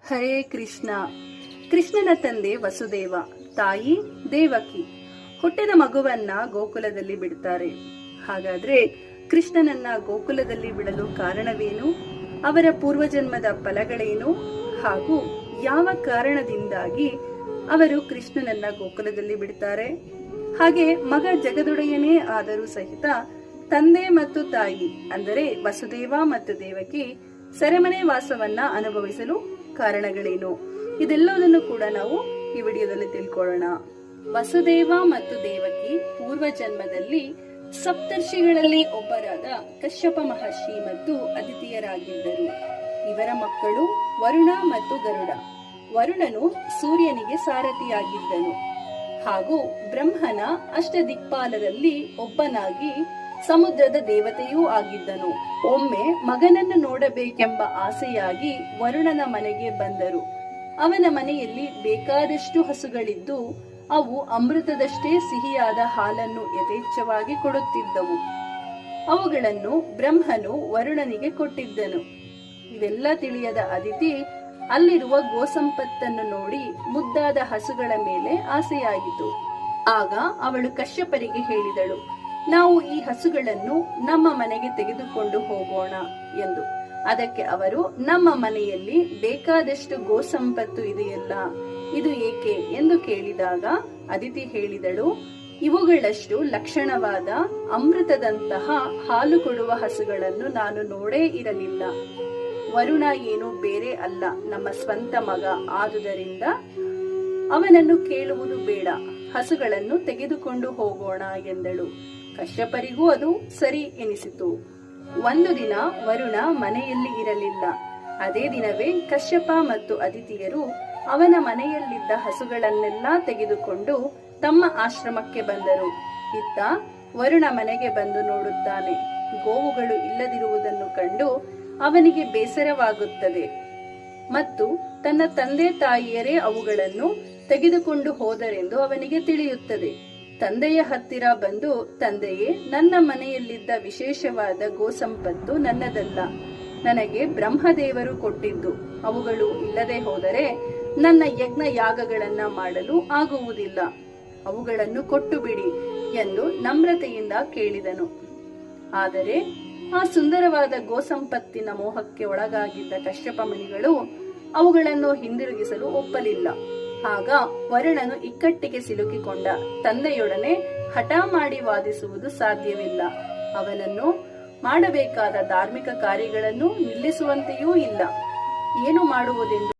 ಹರೇ ಕೃಷ್ಣ. ಕೃಷ್ಣನ ತಂದೆ ವಸುದೇವ, ತಾಯಿ ದೇವಕಿ. ಹುಟ್ಟಿದ ಮಗುವನ್ನ ಗೋಕುಲದಲ್ಲಿ ಬಿಡ್ತಾರೆ. ಹಾಗಾದ್ರೆ ಕೃಷ್ಣನನ್ನ ಗೋಕುಲದಲ್ಲಿ ಬಿಡಲು ಕಾರಣವೇನು? ಅವರ ಪೂರ್ವಜನ್ಮದ ಫಲಗಳೇನು? ಹಾಗೂ ಯಾವ ಕಾರಣದಿಂದಾಗಿ ಅವರು ಕೃಷ್ಣನನ್ನ ಗೋಕುಲದಲ್ಲಿ ಬಿಡ್ತಾರೆ? ಹಾಗೆ ಮಗ ಜಗದೊಡೆಯನೇ ಆದರೂ ಸಹಿತ ತಂದೆ ಮತ್ತು ತಾಯಿ ಅಂದರೆ ವಸುದೇವ ಮತ್ತು ದೇವಕಿ ಸೆರೆಮನೆ ವಾಸವನ್ನ ಅನುಭವಿಸಲು ಕಾರಣಗಳೇನು? ಇದೆಲ್ಲದನ್ನು ಕೂಡ ನಾವು ಈ ವಿಡಿಯೋದಲ್ಲಿ ತಿಳ್ಕೊಳ್ಳೋಣ. ವಸುದೇವ ಮತ್ತು ದೇವಕಿ ಪೂರ್ವ ಜನ್ಮದಲ್ಲಿ ಸಪ್ತರ್ಷಿಗಳಲ್ಲಿ ಒಬ್ಬರಾದ ಕಶ್ಯಪ ಮಹರ್ಷಿ ಮತ್ತು ಅದಿತಿಯರಾಗಿದ್ದರು. ಇವರ ಮಕ್ಕಳು ವರುಣ ಮತ್ತು ಗರುಡ. ವರುಣನು ಸೂರ್ಯನಿಗೆ ಸಾರಥಿಯಾಗಿದ್ದನು ಹಾಗೂ ಬ್ರಹ್ಮನ ಅಷ್ಟದಿಕ್ಪಾಲರಲ್ಲಿ ಒಬ್ಬನಾಗಿ ಸಮುದ್ರದ ದೇವತೆಯೂ ಆಗಿದ್ದನು. ಒಮ್ಮೆ ಮಗನನ್ನು ನೋಡಬೇಕೆಂಬ ಆಸೆಯಾಗಿ ವರುಣನ ಮನೆಗೆ ಬಂದರು. ಅವನ ಮನೆಯಲ್ಲಿ ಬೇಕಾದಷ್ಟು ಹಸುಗಳಿದ್ದು ಅವು ಅಮೃತದಷ್ಟೇ ಸಿಹಿಯಾದ ಹಾಲನ್ನು ಯಥೇಚ್ಛವಾಗಿ ಕೊಡುತ್ತಿದ್ದವು. ಅವುಗಳನ್ನು ಬ್ರಹ್ಮನು ವರುಣನಿಗೆ ಕೊಟ್ಟಿದ್ದನು. ಇವೆಲ್ಲ ತಿಳಿಯದ ಅದಿತಿ ಅಲ್ಲಿರುವ ಗೋಸಂಪತ್ತನ್ನು ನೋಡಿ ಮುದ್ದಾದ ಹಸುಗಳ ಮೇಲೆ ಆಸೆಯಾಯಿತು. ಆಗ ಅವಳು ಕಶ್ಯಪರಿಗೆ ಹೇಳಿದಳು, ನಾವು ಈ ಹಸುಗಳನ್ನು ನಮ್ಮ ಮನೆಗೆ ತೆಗೆದುಕೊಂಡು ಹೋಗೋಣ ಎಂದು. ಅದಕ್ಕೆ ಅವರು, ನಮ್ಮ ಮನೆಯಲ್ಲಿ ಬೇಕಾದಷ್ಟು ಗೋಸಂಪತ್ತು ಇದೆಯಲ್ಲ, ಇದು ಏಕೆ ಎಂದು ಕೇಳಿದಾಗ ಅದಿತಿ ಹೇಳಿದಳು, ಇವುಗಳಷ್ಟು ಲಕ್ಷಣವಾದ ಅಮೃತದಂತಹ ಹಾಲು ಕೊಡುವ ಹಸುಗಳನ್ನು ನಾನು ನೋಡೇ ಇರಲಿಲ್ಲ. ವರುಣ ಏನು ಬೇರೆ ಅಲ್ಲ, ನಮ್ಮ ಸ್ವಂತ ಮಗ. ಆದುದರಿಂದ ಅವನನ್ನು ಕೇಳುವುದು ಬೇಡ, ಹಸುಗಳನ್ನು ತೆಗೆದುಕೊಂಡು ಹೋಗೋಣ ಎಂದಳು. ಕಶ್ಯಪರಿಗೂ ಅದು ಸರಿ ಎನಿಸಿತು. ಒಂದು ದಿನ ವರುಣ ಮನೆಯಲ್ಲಿ ಇರಲಿಲ್ಲ. ಅದೇ ದಿನವೇ ಕಶ್ಯಪ ಮತ್ತು ಅದಿತಿಯರು ಅವನ ಮನೆಯಲ್ಲಿದ್ದ ಹಸುಗಳನ್ನೆಲ್ಲ ತೆಗೆದುಕೊಂಡು ತಮ್ಮ ಆಶ್ರಮಕ್ಕೆ ಬಂದರು. ಇತ್ತ ವರುಣ ಮನೆಗೆ ಬಂದು ನೋಡುತ್ತಾನೆ. ಗೋವುಗಳು ಇಲ್ಲದಿರುವುದನ್ನು ಕಂಡು ಅವನಿಗೆ ಬೇಸರವಾಗುತ್ತದೆ ಮತ್ತು ತನ್ನ ತಂದೆ ತಾಯಿಯರೇ ಅವುಗಳನ್ನು ತೆಗೆದುಕೊಂಡು ಹೋದರೆಂದು ಅವನಿಗೆ ತಿಳಿಯುತ್ತದೆ. ತಂದೆಯ ಹತ್ತಿರ ಬಂದು, ತಂದೆಯೇ, ನನ್ನ ಮನೆಯಲ್ಲಿದ್ದ ವಿಶೇಷವಾದ ಗೋಸಂಪತ್ತು ನನ್ನದಲ್ಲ, ನನಗೆ ಬ್ರಹ್ಮದೇವರು ಕೊಟ್ಟಿದ್ದು. ಅವುಗಳು ಇಲ್ಲದೆ ಹೋದರೆ ನನ್ನ ಯಜ್ಞ ಯಾಗಗಳನ್ನ ಮಾಡಲು ಆಗುವುದಿಲ್ಲ. ಅವುಗಳನ್ನು ಕೊಟ್ಟು ಬಿಡಿ ಎಂದು ನಮ್ರತೆಯಿಂದ ಕೇಳಿದನು. ಆದರೆ ಆ ಸುಂದರವಾದ ಗೋಸಂಪತ್ತಿನ ಮೋಹಕ್ಕೆ ಒಳಗಾಗಿದ್ದ ಕಶ್ಯಪ ಮುನಿಗಳು ಅವುಗಳನ್ನು ಹಿಂದಿರುಗಿಸಲು ಒಪ್ಪಲಿಲ್ಲ. ಆಗ ವರುಣನು ಇಕ್ಕಟ್ಟಿಗೆ ಸಿಲುಕಿಕೊಂಡ. ತಂದೆಯೊಡನೆ ಹಠ ಮಾಡಿ ವಾದಿಸುವುದು ಸಾಧ್ಯವಿಲ್ಲ. ಅವನನ್ನು ಮಾಡಬೇಕಾದ ಧಾರ್ಮಿಕ ಕಾರ್ಯಗಳನ್ನು ನಿಲ್ಲಿಸುವಂತೆಯೂ ಇಲ್ಲ. ಏನು ಮಾಡುವುದೆಂದು